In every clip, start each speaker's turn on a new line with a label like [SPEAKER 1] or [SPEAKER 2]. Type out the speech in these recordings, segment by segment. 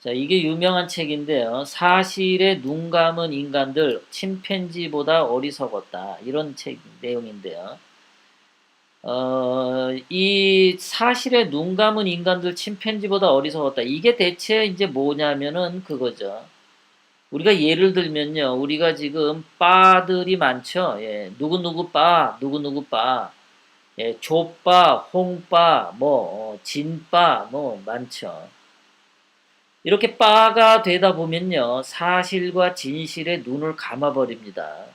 [SPEAKER 1] 자, 이게 유명한 책인데요. 사실에 눈 감은 인간들, 침팬지보다 어리석었다. 이런 책 내용인데요. 이 사실에 눈 감은 인간들, 침팬지보다 어리석었다. 이게 대체 이제 뭐냐면은 그거죠. 우리가 예를 들면요. 우리가 지금 바들이 많죠. 예, 누구누구 바, 누구누구 바. 예, 족바, 홍바, 진바, 많죠. 이렇게 바가 되다 보면요. 사실과 진실에 눈을 감아버립니다.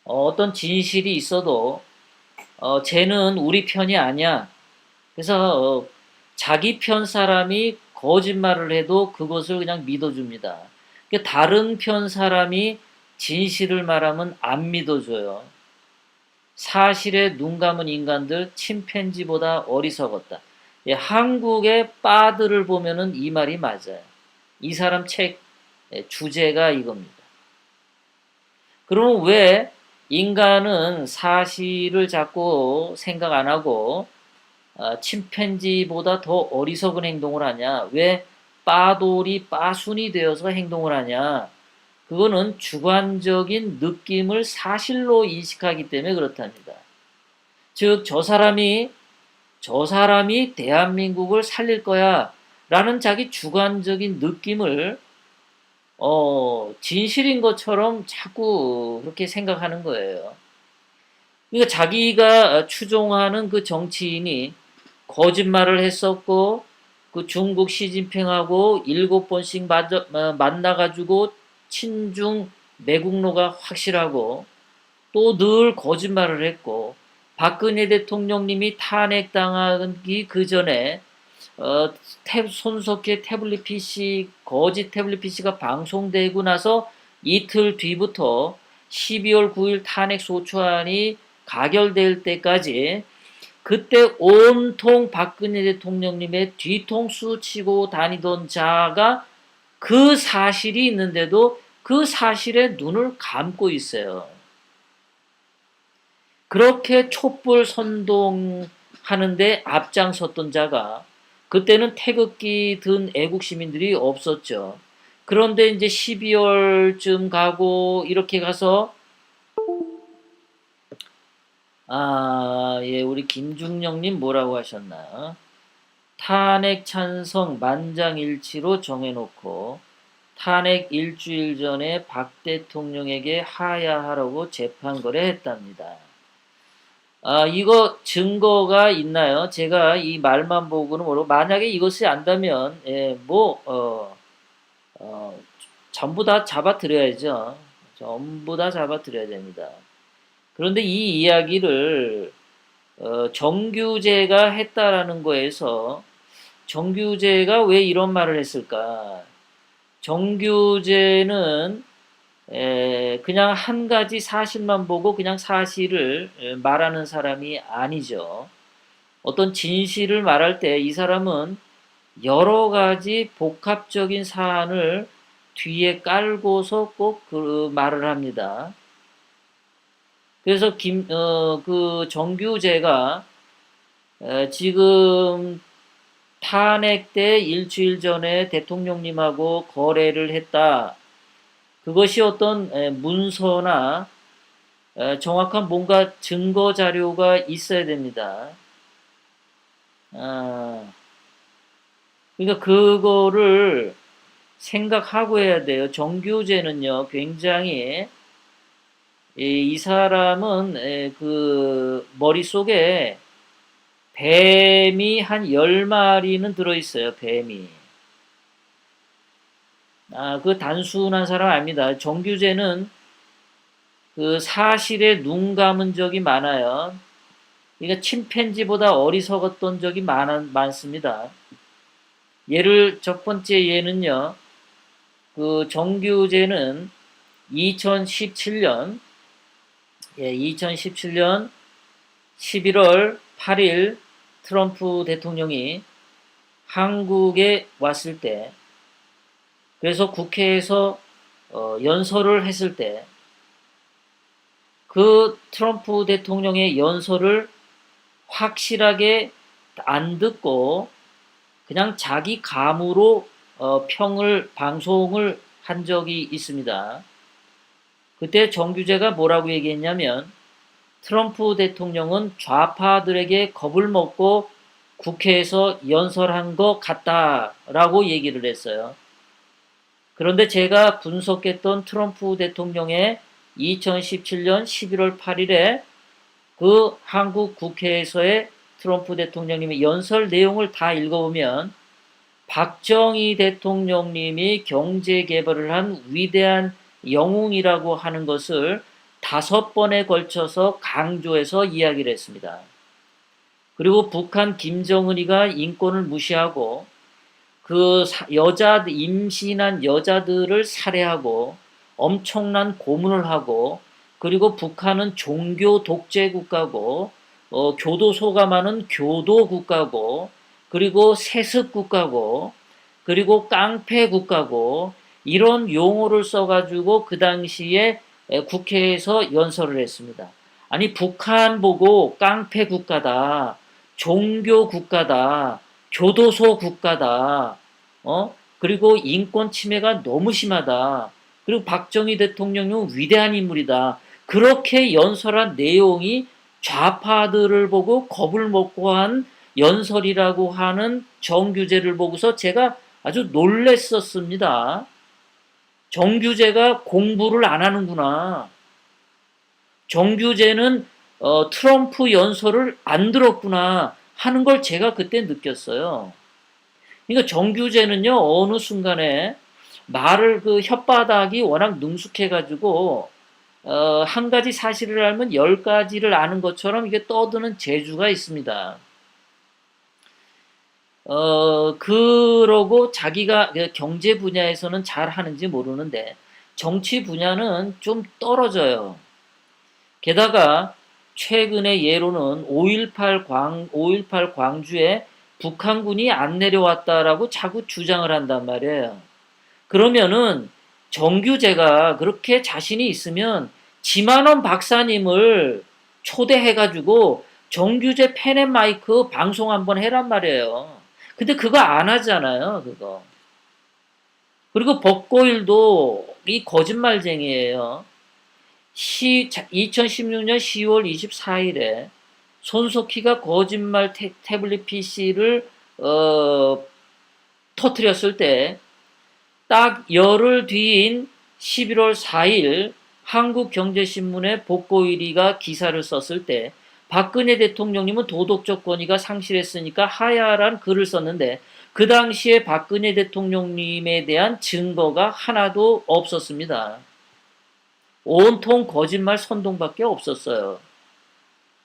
[SPEAKER 1] 어떤 진실이 있어도, 쟤는 우리 편이 아니야. 그래서, 자기 편 사람이 거짓말을 해도 그것을 그냥 믿어줍니다. 그러니까 다른 편 사람이 진실을 말하면 안 믿어줘요. 사실에 눈 감은 인간들 침팬지보다 어리석었다. 예, 한국의 빠들을 보면은 이 말이 맞아요. 이 사람 책 주제가 이겁니다. 그러면 왜 인간은 사실을 자꾸 생각 안 하고 침팬지보다 더 어리석은 행동을 하냐? 왜 빠돌이 빠순이 되어서 행동을 하냐? 그거는 주관적인 느낌을 사실로 인식하기 때문에 그렇답니다. 즉, 저 사람이 대한민국을 살릴 거야 라는 자기 주관적인 느낌을 진실인 것처럼 자꾸 그렇게 생각하는 거예요. 그러니까 자기가 추종하는 그 정치인이 거짓말을 했었고 그 중국 시진핑하고 7번씩 만나가지고 친중 매국노가 확실하고 또 늘 거짓말을 했고 박근혜 대통령님이 탄핵당하기 그 전에 손석희 태블릿 PC 거짓 태블릿 PC가 방송되고 나서 이틀 뒤부터 12월 9일 탄핵 소추안이 가결될 때까지 그때 온통 박근혜 대통령님의 뒤통수 치고 다니던 자가 그 사실이 있는데도 그 사실에 눈을 감고 있어요. 그렇게 촛불 선동하는데 앞장섰던 자가 그때는 태극기 든 애국 시민들이 없었죠. 그런데 이제 12월쯤 가고 이렇게 가서 예, 우리 김중령님 뭐라고 하셨나? 탄핵 찬성 만장일치로 정해놓고 탄핵 일주일 전에 박 대통령에게 하야하라고 재판 거래했답니다. 이거 증거가 있나요? 제가 이 말만 보고는 모르고 만약에 이것이 안다면 어, 전부 다 잡아드려야죠. 전부 다 잡아드려야 됩니다. 그런데 이 이야기를 정규제가 했다라는 거에서 정규제가 왜 이런 말을 했을까? 정규제는 그냥 한 가지 사실만 보고 그냥 사실을 말하는 사람이 아니죠. 어떤 진실을 말할 때 이 사람은 여러 가지 복합적인 사안을 뒤에 깔고서 꼭 그 말을 합니다. 그래서 그 정규제가 지금 탄핵 때 일주일 전에 대통령님하고 거래를 했다. 그것이 어떤 문서나 정확한 뭔가 증거 자료가 있어야 됩니다. 아, 그러니까 그거를 생각하고 해야 돼요. 정규제는요, 굉장히 이 사람은 그 머릿속에 뱀이 한 10마리는 들어있어요. 뱀이. 그 단순한 사람 아닙니다. 정규제는 그 사실에 눈 감은 적이 많아요. 그러니까 침팬지보다 어리석었던 적이 많습니다. 첫 번째 예는요. 그 정규제는 2017년 11월 8일 트럼프 대통령이 한국에 왔을 때 그래서 국회에서 연설을 했을 때 그 트럼프 대통령의 연설을 확실하게 안 듣고 그냥 자기 감으로 방송을 한 적이 있습니다. 그때 정규재가 뭐라고 얘기했냐면 트럼프 대통령은 좌파들에게 겁을 먹고 국회에서 연설한 것 같다라고 얘기를 했어요. 그런데 제가 분석했던 트럼프 대통령의 2017년 11월 8일에 그 한국 국회에서의 트럼프 대통령님의 연설 내용을 다 읽어보면 박정희 대통령님이 경제 개발을 한 위대한 영웅이라고 하는 것을 5번에 걸쳐서 강조해서 이야기를 했습니다. 그리고 북한 김정은이가 인권을 무시하고 그 임신한 여자들을 살해하고 엄청난 고문을 하고 그리고 북한은 종교 독재 국가고 교도소가 많은 교도 국가고 그리고 세습 국가고 그리고 깡패 국가고 이런 용어를 써가지고 그 당시에 국회에서 연설을 했습니다. 아니 북한 보고 깡패 국가다, 종교 국가다, 교도소 국가다, 그리고 인권 침해가 너무 심하다. 그리고 박정희 대통령은 위대한 인물이다. 그렇게 연설한 내용이 좌파들을 보고 겁을 먹고 한 연설이라고 하는 정규재를 보고서 제가 아주 놀랬었습니다. 정규재가 공부를 안 하는구나. 정규재는 트럼프 연설을 안 들었구나 하는 걸 제가 그때 느꼈어요. 그러니까 정규재는요 어느 순간에 말을 그 혓바닥이 워낙 능숙해가지고 한 가지 사실을 알면 10가지를 아는 것처럼 이게 떠드는 재주가 있습니다. 그러고 자기가 경제 분야에서는 잘 하는지 모르는데 정치 분야는 좀 떨어져요. 게다가 최근의 예로는 5.18 광주에 북한군이 안 내려왔다라고 자꾸 주장을 한단 말이에요. 그러면은 정규재가 그렇게 자신이 있으면 지만원 박사님을 초대해가지고 정규재 펜앤마이크 방송 한번 해란 말이에요. 근데 그거 안 하잖아요, 그거. 그리고 법고일도 이 거짓말쟁이에요. 2016년 10월 24일에 손석희가 거짓말 태블릿 PC를 터뜨렸을 때 딱 열흘 뒤인 11월 4일 한국경제신문에 복고일이가 기사를 썼을 때 박근혜 대통령님은 도덕적 권위가 상실했으니까 하야란 글을 썼는데 그 당시에 박근혜 대통령님에 대한 증거가 하나도 없었습니다. 온통 거짓말 선동밖에 없었어요.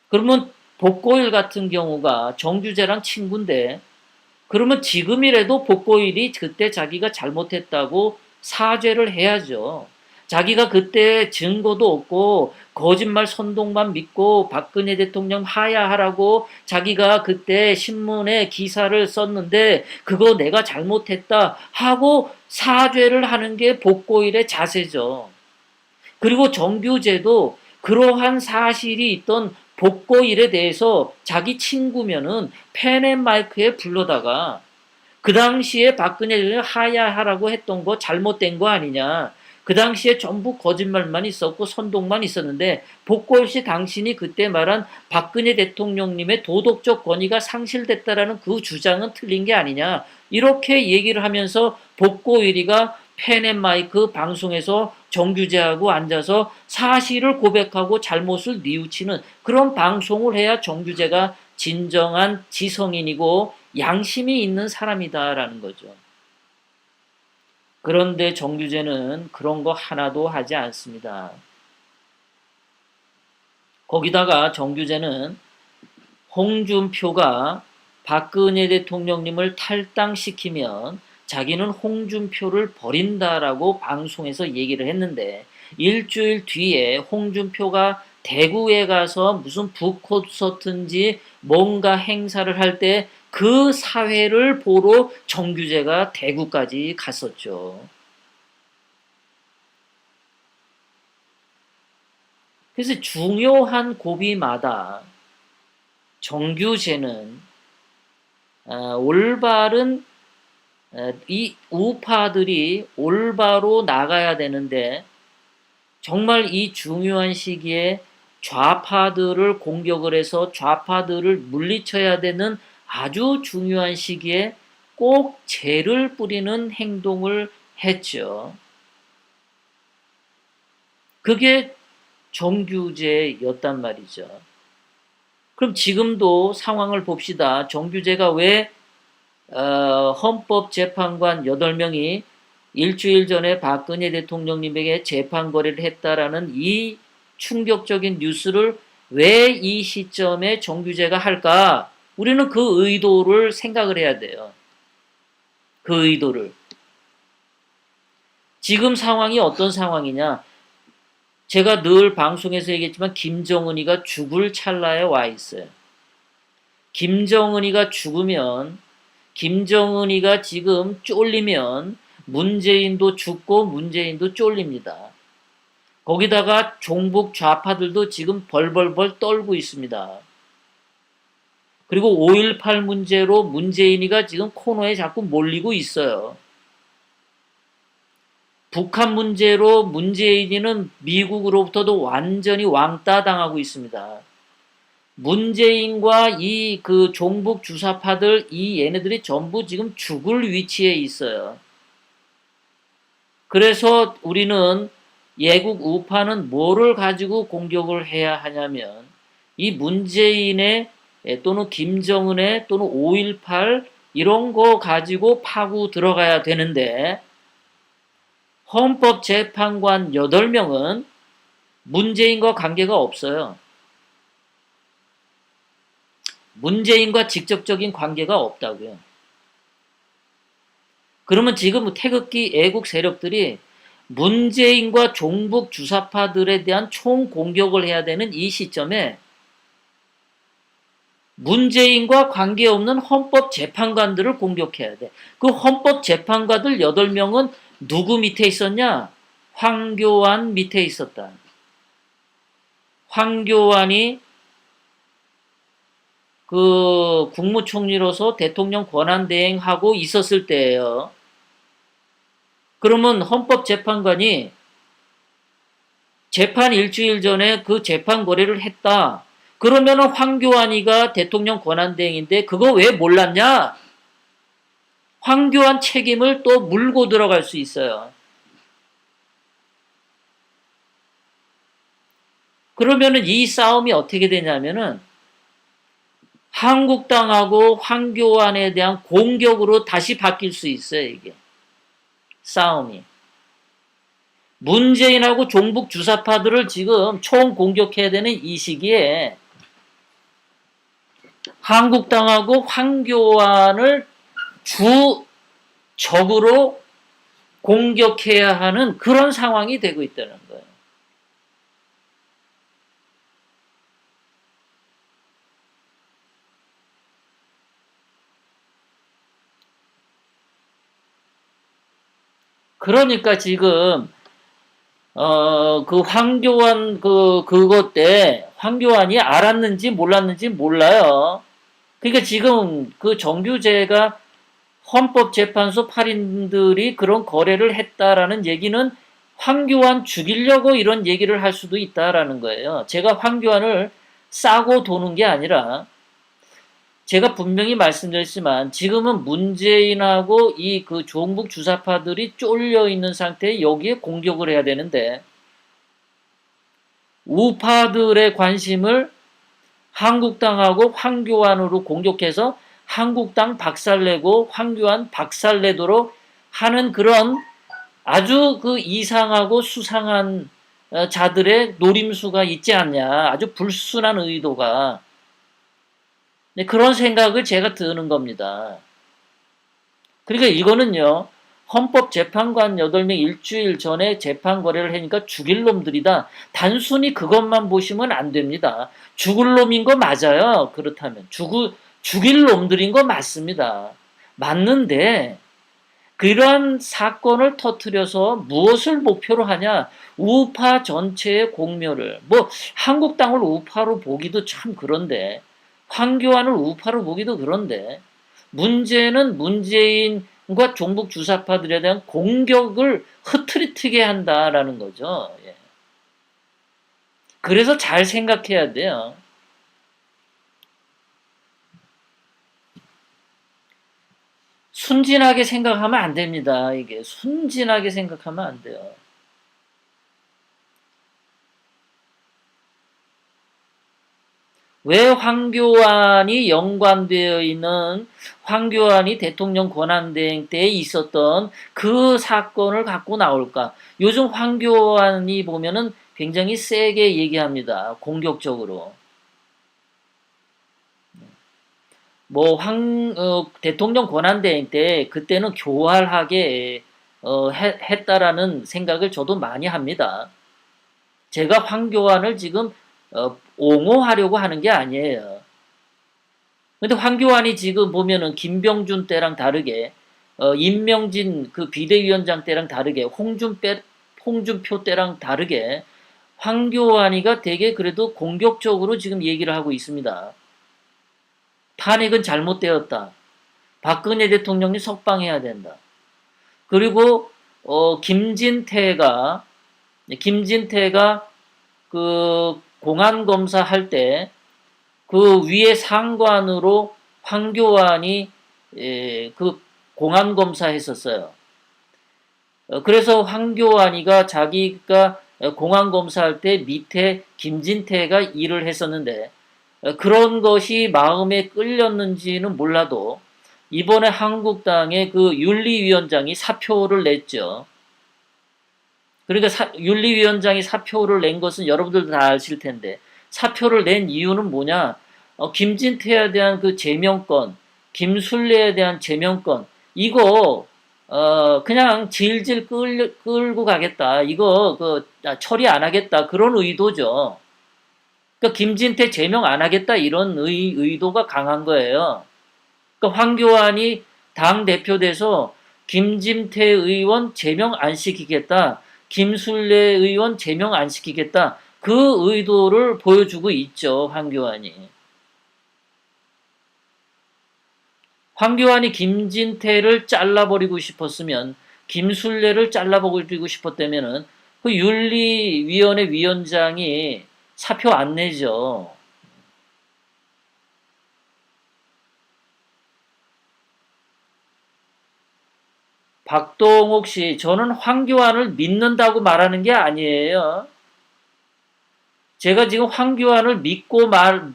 [SPEAKER 1] 그러면 복고일 같은 경우가 정규재랑 친구인데 그러면 지금이라도 복고일이 그때 자기가 잘못했다고 사죄를 해야죠. 자기가 그때 증거도 없고 거짓말 선동만 믿고 박근혜 대통령 하야하라고 자기가 그때 신문에 기사를 썼는데 그거 내가 잘못했다 하고 사죄를 하는 게 복고일의 자세죠. 그리고 정규재도 그러한 사실이 있던 복고일에 대해서 자기 친구면은 펜앤마이크에 불러다가 그 당시에 박근혜 대통령이 하야하라고 했던 거 잘못된 거 아니냐. 그 당시에 전부 거짓말만 있었고 선동만 있었는데 복고일 시 당신이 그때 말한 박근혜 대통령님의 도덕적 권위가 상실됐다라는 그 주장은 틀린 게 아니냐. 이렇게 얘기를 하면서 복고일이가 펜앤마이크 방송에서 정규재하고 앉아서 사실을 고백하고 잘못을 뉘우치는 그런 방송을 해야 정규재가 진정한 지성인이고 양심이 있는 사람이다라는 거죠. 그런데 정규재는 그런 거 하나도 하지 않습니다. 거기다가 정규재는 홍준표가 박근혜 대통령님을 탈당시키면 자기는 홍준표를 버린다라고 방송에서 얘기를 했는데 일주일 뒤에 홍준표가 대구에 가서 무슨 북콘서트인지 뭔가 행사를 할 때 그 사회를 보러 정규재가 대구까지 갔었죠. 그래서 중요한 고비마다 정규재는 올바른 이 우파들이 올바로 나가야 되는데 정말 이 중요한 시기에 좌파들을 공격을 해서 좌파들을 물리쳐야 되는 아주 중요한 시기에 꼭 죄를 뿌리는 행동을 했죠. 그게 정규제였단 말이죠. 그럼 지금도 상황을 봅시다. 정규제가 왜 헌법재판관 8명이 일주일 전에 박근혜 대통령님에게 재판 거래를 했다라는 이 충격적인 뉴스를 왜 이 시점에 정규제가 할까? 우리는 그 의도를 생각을 해야 돼요. 그 의도를. 지금 상황이 어떤 상황이냐? 제가 늘 방송에서 얘기했지만 김정은이가 죽을 찰나에 와 있어요. 김정은이가 죽으면, 김정은이가 지금 쫄리면 문재인도 죽고 문재인도 쫄립니다. 거기다가 종북 좌파들도 지금 벌벌벌 떨고 있습니다. 그리고 5.18 문제로 문재인이가 지금 코너에 자꾸 몰리고 있어요. 북한 문제로 문재인이는 미국으로부터도 완전히 왕따 당하고 있습니다. 문재인과 이 그 종북 주사파들 이 얘네들이 전부 지금 죽을 위치에 있어요. 그래서 우리는 예국 우파는 뭐를 가지고 공격을 해야 하냐면 이 문재인의 또는 김정은의 또는 5.18 이런 거 가지고 파고 들어가야 되는데 헌법재판관 8명은 문재인과 관계가 없어요. 문재인과 직접적인 관계가 없다고요. 그러면 지금 태극기 애국 세력들이 문재인과 종북 주사파들에 대한 총공격을 해야 되는 이 시점에 문재인과 관계없는 헌법재판관들을 공격해야 돼. 그 헌법재판관들 8명은 누구 밑에 있었냐? 황교안 밑에 있었다. 황교안이 그 국무총리로서 대통령 권한대행하고 있었을 때예요. 그러면 헌법재판관이 재판 일주일 전에 그 재판 거래를 했다. 그러면은 황교안이가 대통령 권한대행인데 그거 왜 몰랐냐? 황교안 책임을 또 물고 들어갈 수 있어요. 그러면은 이 싸움이 어떻게 되냐면은 한국당하고 황교안에 대한 공격으로 다시 바뀔 수 있어요, 이게. 싸움이. 문재인하고 종북 주사파들을 지금 총 공격해야 되는 이 시기에 한국당하고 황교안을 주 적으로 공격해야 하는 그런 상황이 되고 있다는 거예요. 그러니까 지금 그 황교안 그것 때 황교안이 알았는지 몰랐는지 몰라요. 그러니까 지금 그 정규제가 헌법재판소 8인들이 그런 거래를 했다라는 얘기는 황교안 죽이려고 이런 얘기를 할 수도 있다라는 거예요. 제가 황교안을 싸고 도는 게 아니라 제가 분명히 말씀드렸지만 지금은 문재인하고 이 그 종북 주사파들이 쫄려 있는 상태에 여기에 공격을 해야 되는데 우파들의 관심을 한국당하고 황교안으로 공격해서 한국당 박살내고 황교안 박살내도록 하는 그런 아주 그 이상하고 수상한 자들의 노림수가 있지 않냐. 아주 불순한 의도가. 네, 그런 생각을 제가 드는 겁니다. 그러니까 이거는요. 헌법재판관 8명 일주일 전에 재판 거래를 하니까 죽일 놈들이다. 단순히 그것만 보시면 안 됩니다. 죽을 놈인 거 맞아요. 그렇다면. 죽일 놈들인 거 맞습니다. 맞는데 그러한 사건을 터뜨려서 무엇을 목표로 하냐? 우파 전체의 공멸을. 뭐 한국당을 우파로 보기도 참 그런데 황교안을 우파로 보기도 그런데 문제는 문재인을 그러니까 종북 주사파들에 대한 공격을 흐트리트게 한다라는 거죠. 예. 그래서 잘 생각해야 돼요. 순진하게 생각하면 안 됩니다. 이게 순진하게 생각하면 안 돼요. 왜 황교안이 연관되어 있는 황교안이 대통령 권한대행 때에 있었던 그 사건을 갖고 나올까? 요즘 황교안이 보면은 굉장히 세게 얘기합니다. 공격적으로. 뭐 대통령 권한대행 때 그때는 교활하게 했다라는 생각을 저도 많이 합니다. 제가 황교안을 지금 옹호하려고 하는 게 아니에요. 근데 황교안이 지금 보면은 김병준 때랑 다르게 임명진 그 비대위원장 때랑 다르게 홍준표 때랑 다르게 황교안이가 되게 그래도 공격적으로 지금 얘기를 하고 있습니다. 탄핵은 잘못되었다. 박근혜 대통령이 석방해야 된다. 그리고 김진태가 그 공안 검사 할 때 그 위에 상관으로 황교안이 그 공안 검사 했었어요. 그래서 황교안이가 자기가 공안 검사할 때 밑에 김진태가 일을 했었는데 그런 것이 마음에 끌렸는지는 몰라도 이번에 한국당의 그 윤리위원장이 사표를 냈죠. 그러니까 윤리위원장이 사표를 낸 것은 여러분들도 다 아실 텐데 사표를 낸 이유는 뭐냐? 김진태에 대한 그 제명권, 김순례에 대한 제명권 이거 그냥 질질 끌고 가겠다. 이거 처리 안 하겠다. 그런 의도죠. 그러니까 김진태 제명 안 하겠다 이런 의도가 강한 거예요. 그러니까 황교안이 당 대표 돼서 김진태 의원 제명 안 시키겠다. 김순례 의원 제명 안 시키겠다. 그 의도를 보여주고 있죠. 황교안이. 황교안이 김진태를 잘라버리고 싶었으면 김순례를 잘라버리고 싶었다면은 그 윤리위원회 위원장이 사표 안 내죠. 박동욱 씨, 저는 황교안을 믿는다고 말하는 게 아니에요. 제가 지금 황교안을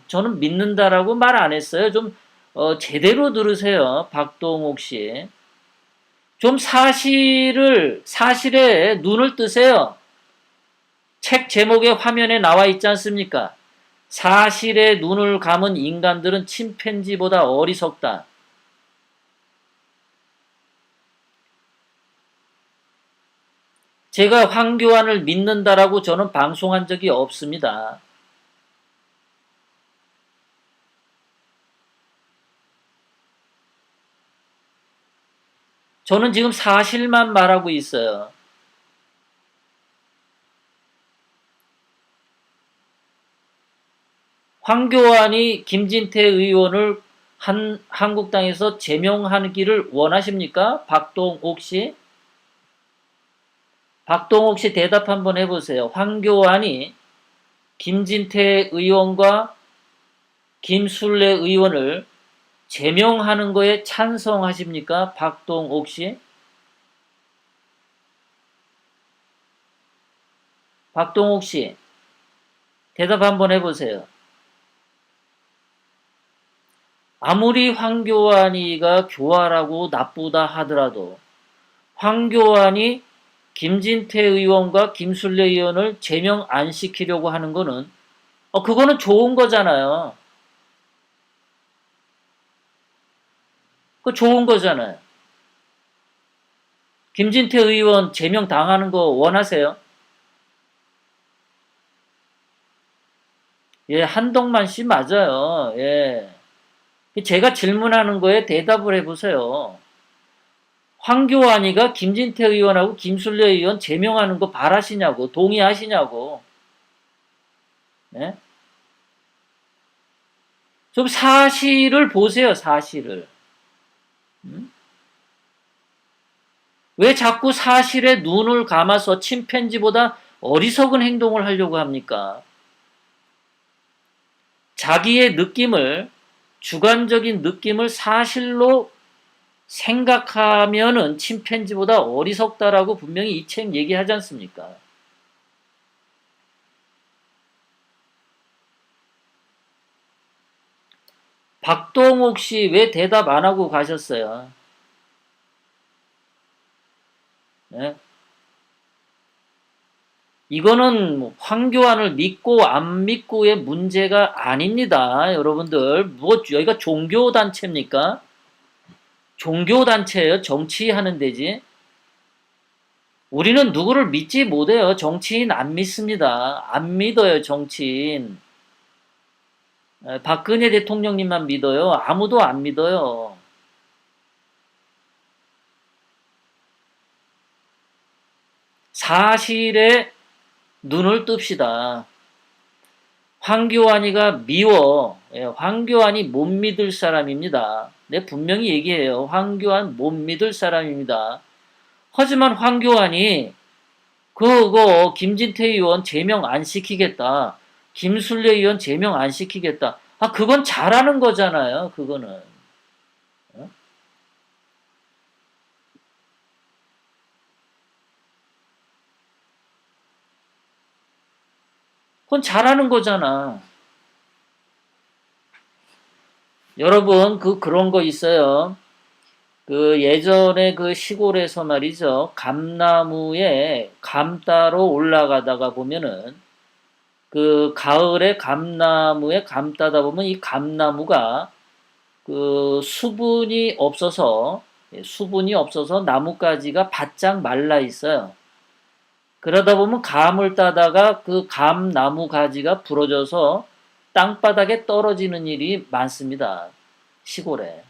[SPEAKER 1] 저는 믿는다라고 말 안 했어요. 좀, 제대로 들으세요. 박동욱 씨. 좀 사실에 눈을 뜨세요. 책 제목에 화면에 나와 있지 않습니까? 사실에 눈을 감은 인간들은 침팬지보다 어리석다. 제가 황교안을 믿는다라고 저는 방송한 적이 없습니다. 저는 지금 사실만 말하고 있어요. 황교안이 김진태 의원을 한국당에서 제명하기를 원하십니까? 박동욱 씨? 박동욱 씨 대답 한번 해보세요. 황교안이 김진태 의원과 김순례 의원을 제명하는 거에 찬성하십니까? 박동욱 씨? 박동욱 씨, 대답 한번 해보세요. 아무리 황교안이가 교활하고 나쁘다 하더라도 황교안이 김진태 의원과 김순례 의원을 제명 안 시키려고 하는 거는 그거는 좋은 거잖아요. 그거 좋은 거잖아요. 김진태 의원 제명 당하는 거 원하세요? 예, 한동만 씨 맞아요. 예. 제가 질문하는 거에 대답을 해보세요. 황교안이가 김진태 의원하고 김순례 의원 제명하는 거 바라시냐고, 동의하시냐고. 예? 좀 사실을 보세요, 사실을. 음? 왜 자꾸 사실에 눈을 감아서 침팬지보다 어리석은 행동을 하려고 합니까? 자기의 느낌을, 주관적인 느낌을 사실로 생각하면은 침팬지보다 어리석다라고 분명히 이 책 얘기하지 않습니까? 박동욱 씨 왜 대답 안 하고 가셨어요? 네? 이거는 뭐 황교안을 믿고 안 믿고의 문제가 아닙니다. 여러분들, 뭐 여기가 종교단체입니까? 종교단체예요. 정치하는 데지. 우리는 누구를 믿지 못해요. 정치인 안 믿습니다. 안 믿어요, 정치인. 박근혜 대통령님만 믿어요. 아무도 안 믿어요. 사실에 눈을 뜹시다. 황교안이가 미워. 황교안이 못 믿을 사람입니다. 내 분명히 얘기해요. 황교안 못 믿을 사람입니다. 하지만 황교안이 그거 김진태 의원 제명 안 시키겠다. 김술래 의원 제명 안 시키겠다. 아, 그건 잘하는 거잖아요. 그거는. 어? 그건 잘하는 거잖아. 여러분, 그런 거 있어요. 그 예전에 그 시골에서 말이죠. 감나무에 감 따러 올라가다가 보면은 그 가을에 감나무에 감 따다 보면 이 감나무가 그 수분이 없어서 나뭇가지가 바짝 말라 있어요. 그러다 보면 감을 따다가 그 감나무 가지가 부러져서 땅바닥에 떨어지는 일이 많습니다. 시골에.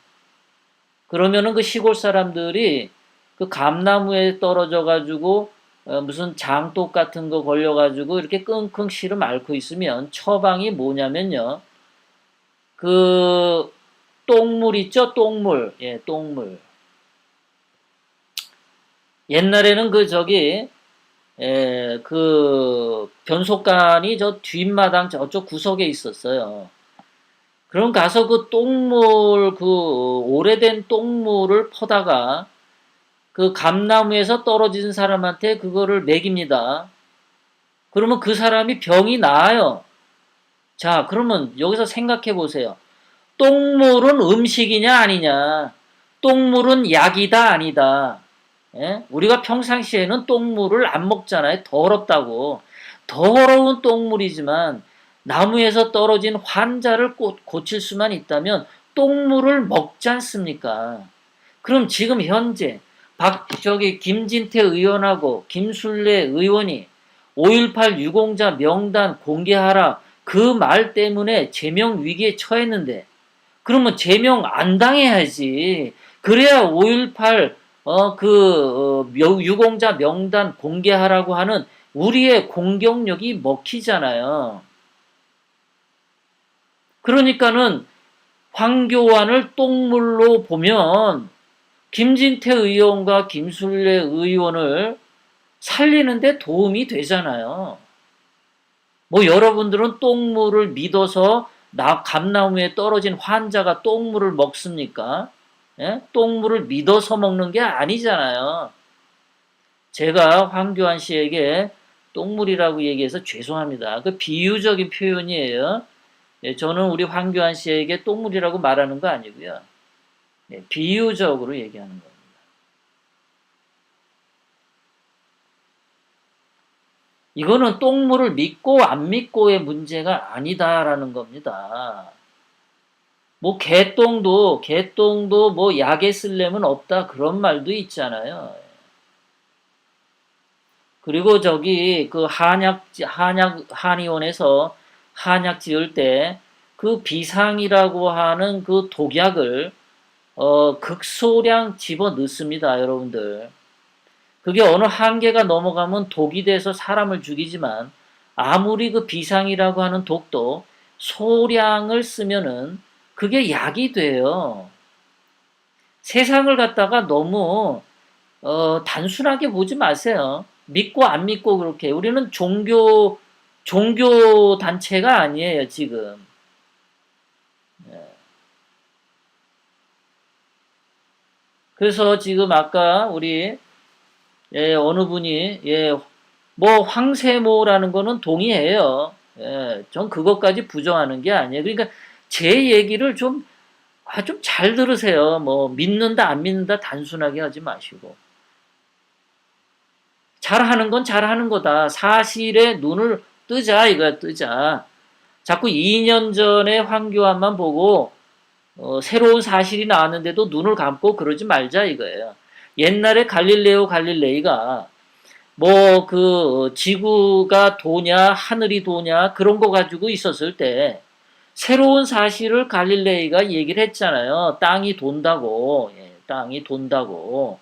[SPEAKER 1] 그러면은 그 시골 사람들이 그 감나무에 떨어져 가지고 무슨 장독 같은 거 걸려 가지고 이렇게 끙끙 씨름 앓고 있으면 처방이 뭐냐면요. 그 똥물 있죠? 똥물. 예, 똥물. 옛날에는 그 저기 그 변속관이 저 뒷마당 저쪽 구석에 있었어요. 그럼 가서 그 똥물 그 오래된 똥물을 퍼다가 그 감나무에서 떨어진 사람한테 그거를 먹입니다. 그러면 그 사람이 병이 나아요. 자, 그러면 여기서 생각해 보세요. 똥물은 음식이냐 아니냐? 똥물은 약이다 아니다. 예? 우리가 평상시에는 똥물을 안 먹잖아요. 더럽다고. 더러운 똥물이지만 나무에서 떨어진 환자를 고칠 수만 있다면 똥물을 먹지 않습니까? 그럼 지금 현재 김진태 의원하고 김술래 의원이 5.18 유공자 명단 공개하라 그 말 때문에 제명 위기에 처했는데 그러면 제명 안 당해야지. 그래야 5.18 유공자 명단 공개하라고 하는 우리의 공격력이 먹히잖아요. 그러니까는 황교안을 똥물로 보면 김진태 의원과 김술래 의원을 살리는데 도움이 되잖아요. 뭐 여러분들은 똥물을 믿어서 감나무에 떨어진 환자가 똥물을 먹습니까? 예? 똥물을 믿어서 먹는 게 아니잖아요. 제가 황교안 씨에게 똥물이라고 얘기해서 죄송합니다. 그 비유적인 표현이에요. 예, 저는 우리 황교안 씨에게 똥물이라고 말하는 거 아니고요. 예, 비유적으로 얘기하는 겁니다. 이거는 똥물을 믿고 안 믿고의 문제가 아니다라는 겁니다. 뭐 개똥도 뭐 약에 쓸려면 없다 그런 말도 있잖아요. 그리고 저기 그 한의원에서 한약 지을 때 그 비상이라고 하는 그 독약을 극소량 집어 넣습니다, 여러분들. 그게 어느 한계가 넘어가면 독이 돼서 사람을 죽이지만 아무리 그 비상이라고 하는 독도 소량을 쓰면은 그게 약이 돼요. 세상을 갖다가 너무 단순하게 보지 마세요. 믿고 안 믿고 그렇게. 우리는 종교 단체가 아니에요, 지금. 그래서 지금 아까 우리, 어느 분이, 뭐, 황세모라는 거는 동의해요. 전 그것까지 부정하는 게 아니에요. 그러니까 제 얘기를 좀 잘 들으세요. 뭐, 믿는다, 안 믿는다 단순하게 하지 마시고. 잘하는 건 잘하는 거다. 사실에 눈을 뜨자, 이거야, 뜨자. 자꾸 2년 전에 황교안만 보고, 새로운 사실이 나왔는데도 눈을 감고 그러지 말자, 이거예요. 옛날에 갈릴레오 갈릴레이가, 뭐, 지구가 도냐, 하늘이 도냐, 그런 거 가지고 있었을 때, 새로운 사실을 갈릴레이가 얘기를 했잖아요. 땅이 돈다고, 땅이 돈다고.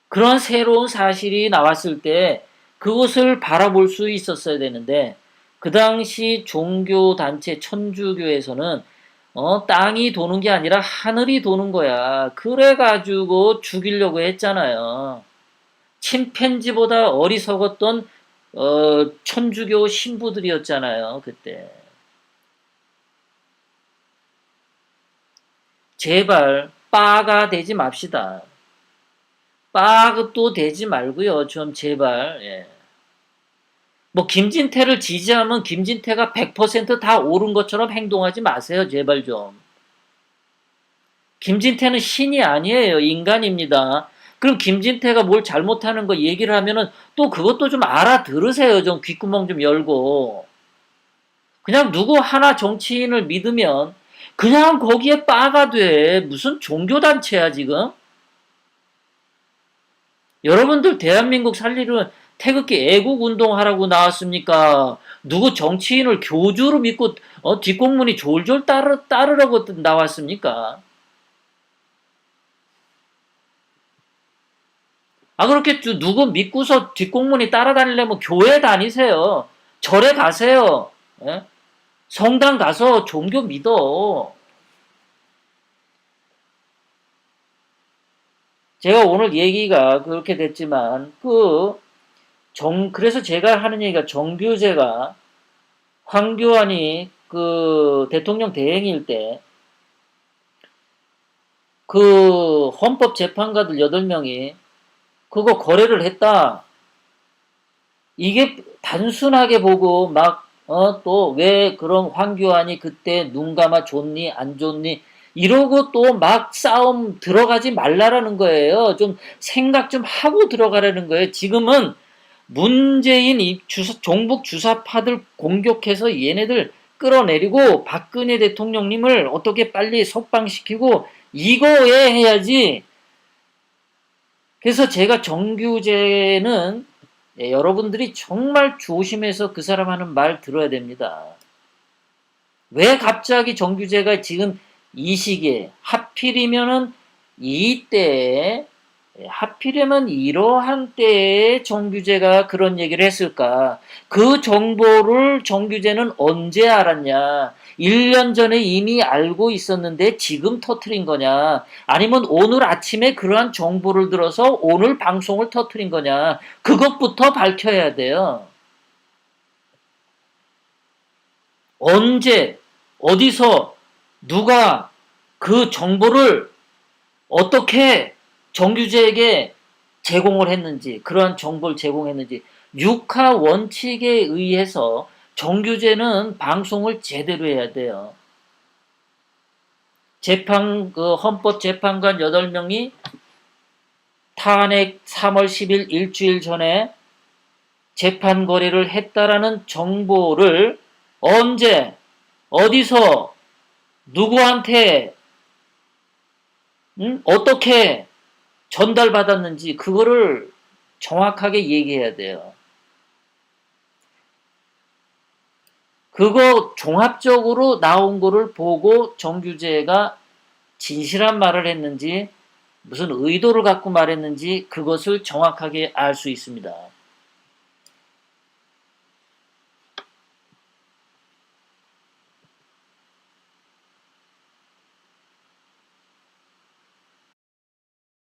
[SPEAKER 1] 그런 새로운 사실이 나왔을 때 그것을 바라볼 수 있었어야 되는데 그 당시 종교단체 천주교에서는 땅이 도는 게 아니라 하늘이 도는 거야. 그래가지고 죽이려고 했잖아요. 침팬지보다 어리석었던 천주교 신부들이었잖아요. 그때. 제발 빠가 되지 맙시다. 빠도 되지 말고요. 좀 제발. 뭐 김진태를 지지하면 김진태가 100%다 옳은 것처럼 행동하지 마세요. 제발 좀. 김진태는 신이 아니에요. 인간입니다. 그럼 김진태가 뭘 잘못하는 거 얘기를 하면은 또 그것도 좀 알아들으세요. 좀 귓구멍 좀 열고. 그냥 누구 하나 정치인을 믿으면 그냥 거기에 빠가 돼. 무슨 종교단체야 지금? 여러분들 대한민국 살리려면 태극기 애국운동 하라고 나왔습니까? 누구 정치인을 교주로 믿고 뒷공문이 졸졸 따르라고 나왔습니까? 그렇게 누구 믿고서 뒷공문이 따라다니려면 교회 다니세요. 절에 가세요. 예? 성당 가서 종교 믿어. 제가 오늘 얘기가 그렇게 됐지만 그래서 제가 하는 얘기가 정규제가 황교안이 대통령 대행일 때 헌법재판관들 8명이 그거 거래를 했다. 이게 단순하게 보고 또 왜 그럼 황교안이 그때 눈 감아 줬니 안 줬니 이러고 또 막 싸움 들어가지 말라라는 거예요. 좀 생각 좀 하고 들어가라는 거예요. 지금은 문재인 종북 주사파들 공격해서 얘네들 끌어내리고 박근혜 대통령님을 어떻게 빨리 석방시키고 이거에 해야지. 그래서 제가 정규제는 여러분들이 정말 조심해서 그 사람 하는 말 들어야 됩니다. 왜 갑자기 정규제가 지금 이 시기에 하필이면은 이때에 하필이면 이러한 때에 정규제가 그런 얘기를 했을까? 그 정보를 정규제는 언제 알았냐? 1년 전에 이미 알고 있었는데 지금 터트린 거냐? 아니면 오늘 아침에 그러한 정보를 들어서 오늘 방송을 터트린 거냐? 그것부터 밝혀야 돼요. 언제, 어디서, 누가 그 정보를 어떻게 정규제에게 제공을 했는지, 그러한 정보를 제공했는지, 육하 원칙에 의해서 정규제는 방송을 제대로 해야 돼요. 헌법재판관 8명이 탄핵 3월 10일 일주일 전에 재판 거래를 했다라는 정보를 언제, 어디서, 누구한테, 어떻게 전달받았는지 그거를 정확하게 얘기해야 돼요. 그거 종합적으로 나온 거를 보고 정규제가 진실한 말을 했는지 무슨 의도를 갖고 말했는지 그것을 정확하게 알 수 있습니다.